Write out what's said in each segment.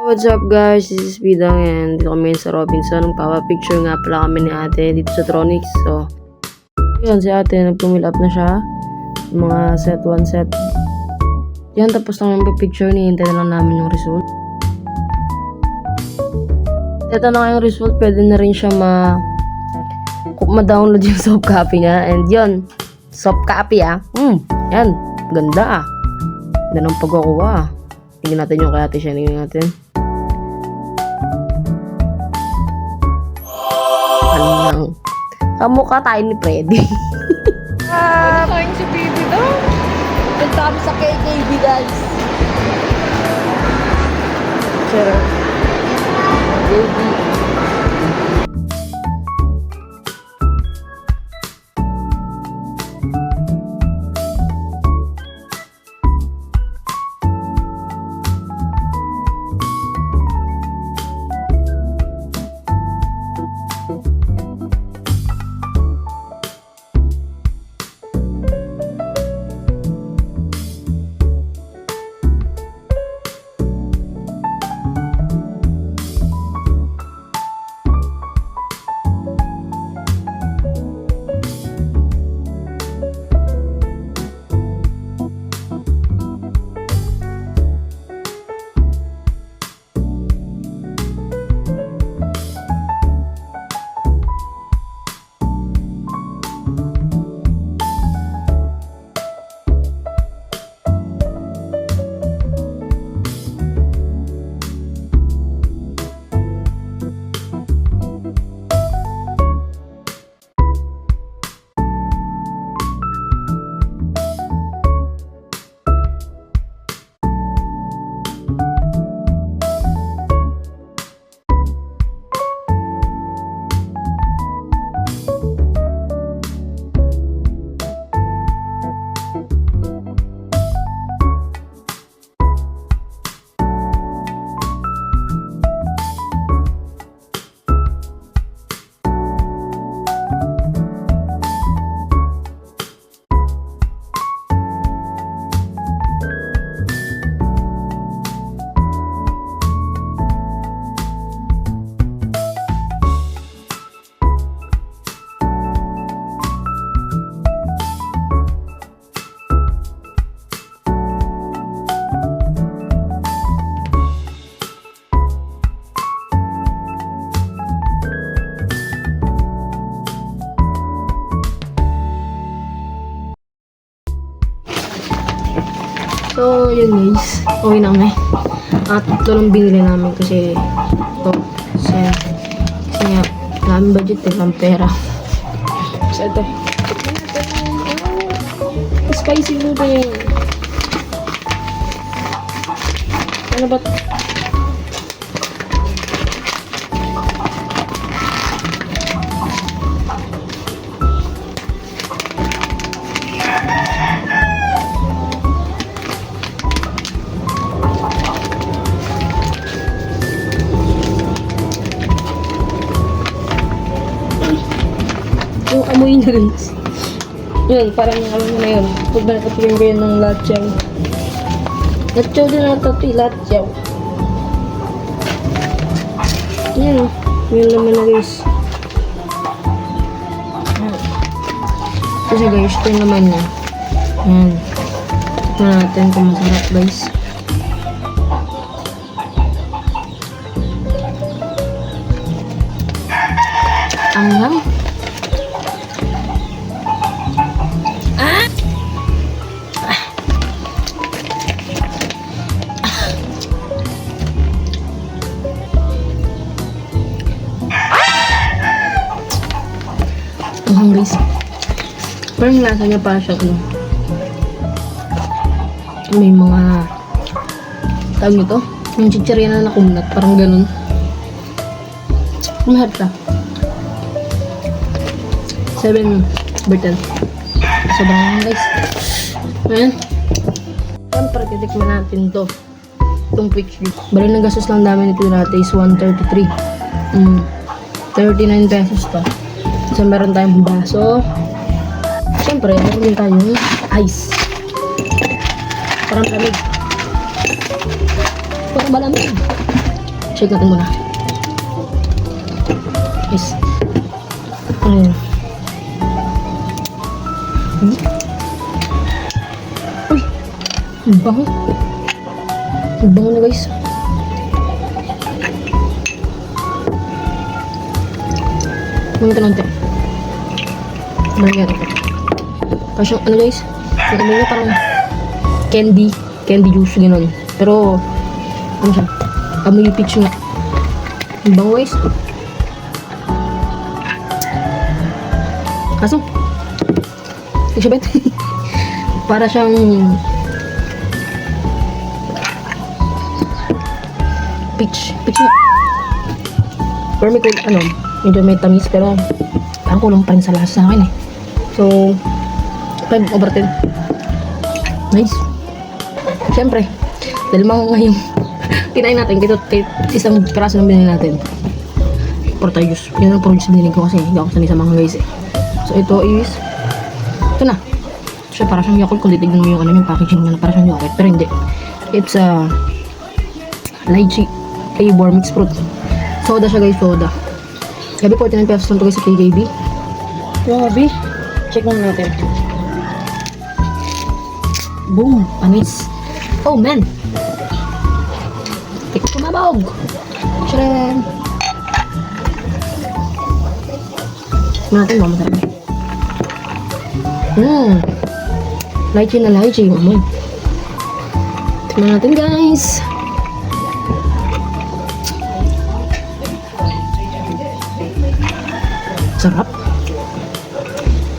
What's up guys, this is Bidang and dito kami sa Robinson. Nagpapapicture nga pala kami ni ate dito sa Tronics. So, yun si ate, nag-pumill up na siya. Mga set 1 set. Yan, tapos lang yung picture ni hintay na lang namin yung result. Ito na yung result, pwede na rin siya ma-download yung soft copy niya. And yun, soft copy yan, ganda Ganda ng pagkukuha. Tingnan natin yung kay ate siya, tingnan natin. Kamukha tayo ni Freddy. Kain si Bibi daw. Punta kami sa KKB guys. Sure. KKB. So, yun guys. Okay na kami. At ito lang binili namin kasi ito. Kasi nga, namin budget lang pera. So, ito. Spicy noodle. Ano ba ito? Yung amoy na guys. Yun, parang alam mo na yun. Pag nakapilin ko yun ng latyaw. Latyaw din ang tato, latyaw. Yan o. Yun naman na guys. Kasi guys, ito yung naman niya. Yan. Ito natin kung masarap guys. Anghang. Guys, parang lasa niya para siya may mga tawag nito, yung chichirya na kumnat, parang ganun. Mahal siya 7/10. Sobrang lang guys. Ayan, siyempre titikman natin itong picture. Bali ng gastos lang namin ito natin is 133. 39 pesos to. So, meron tayong baso. Siyempre, meron din tayong ice. Parang lamig. Parang malamig. Shake natin muna. Guys. Ano yun? Uy! Ang bango. Ang bango na guys. Nante. Malagyan ito. Kasi ano guys, yung amoy niya parang candy juice, gano'n. Pero, ano siya, amoy peach nga. Ang bango guys. Kaso, hindi siya bet. Para siyang peach nga. Pero may ano, medyo may tamis pero parang kulang pa rin sa lasa sa akin eh. So, 5/10. Nice. Siyempre, dahil mga ngayong kinain natin, kahit isang piraso lang binili natin. Porta juice. Yun ang puro juice binili ko kasi hindi ako sanay sa mga guys eh. So, ito is ito na. Siya para siyang Yakult. Kung titignan mo yung ano yung packaging niya, para siyang Yakult. Pero hindi. It's a lychee flavor mixed fruit. Soda siya guys, soda. Gabi 49 pesos lang to guys sa KKB. Grabe. Check muna natin. Boom! Panis. Oh man! Tik kumabog! Tcharam! Tikman natin ba? Masarap. Lychee na lychee yung amoy. Tikman natin guys! Sarap.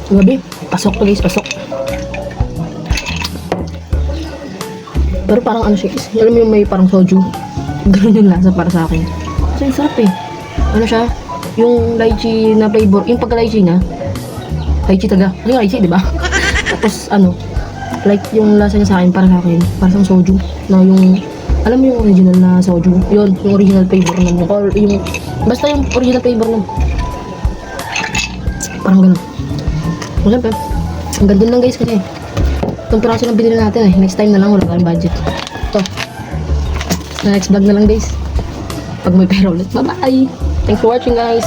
Grabe, pasok to guys, pasok. Pero parang ano siya guys, alam mo yung may parang soju. Ganun yung lasa para sa akin. Kasi sarap eh. Ano siya, yung lychee na flavor, yung pagka-lychee na, lychee taga, yung lychee diba? Tapos ano, like yung lasa niya sa akin, para sa akin, parang soju. Na yung, alam mo yung original na soju, yun, yung original flavor nun, or yung, basta yung original flavor nun. Parang gano'n. Wala pa. Ang ganda lang guys kasi itong piraso lang binili natin eh. Next time na lang, wala tayong budget. Ito. Sa next vlog na lang guys. Pag may pera ulit. Bye bye! Thanks for watching guys!